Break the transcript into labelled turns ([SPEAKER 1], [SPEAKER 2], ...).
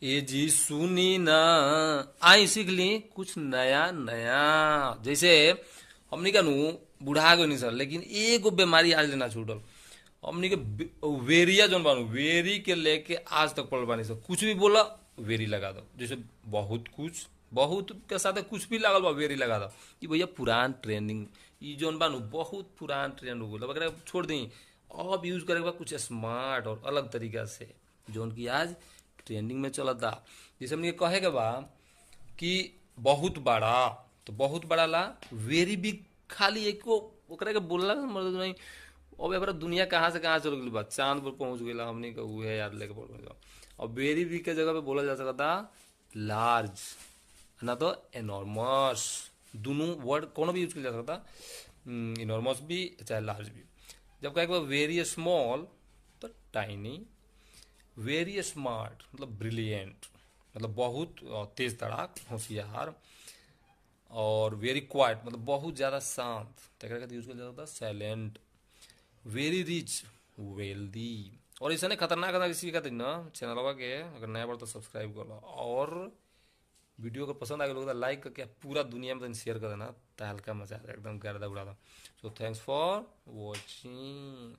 [SPEAKER 1] ए जी सुनी ना, आई सीख ली कुछ नया नया। जैसे हमनी का नु बुढ़ा गई नहीं सर, लेकिन एगो बीमारी आज लेना छूटल। हमनी के वेरिया जोन बानू, वेरी के लेके आज तक पड़ल बानी सर। कुछ भी बोला वेरी लगा दो। जैसे बहुत कुछ, बहुत के साथ कुछ भी लागल बा वेरी लगा दो। ये भैया पुरान ट्रेंडिंग, ई जोन बानू बहुत पुरान ट्रेंड हो गया। अब एकरा छोड़ दी, अब यूज करे के बा कुछ स्मार्ट और अलग तरीका से, जोन की आज ट्रेंडिंग में चलता। जैसे हमने कहे के बा कि बहुत बड़ा, तो बहुत बड़ा ला वेरी बिग, खाली एक को ओकरा के बोलला से मतलब नहीं। अब एबार दुनिया कहाँ से कहाँ चल गई बा, चांद पर पहुंच गई हमनी का, उहे याद लेके बोल रहे। और वेरी बिग के जगह पे बोला जा सकता लार्ज, ना तो एनॉर्मस। दोनों वर्ड कोनो भी यूज किया जा सकता, इनॉर्मस भी चाहे लार्ज भी। जब कहे वेरी स्मॉल तो टाइनी, वेरी स्मार्ट मतलब ब्रिलियंट, मतलब बहुत तेज तड़ाक होशियार। और वेरी क्वाइट मतलब बहुत ज़्यादा शांत, तो एकरा खातिर यूज किया जाता है साइलेंट। Very rich, wealthy. और ऐसा नहीं खतरनाक खतरनाक किसी खातिर ना, चैनलवा के अगर नया बार तो सब्सक्राइब कर लो। और वीडियो अगर पसंद आ गया लोग तो लाइक करके पूरा दुनिया में शेयर कर देना, तो हल्का मजा आ जाए, एकदम गर्दा उड़ा दो। So thanks for watching.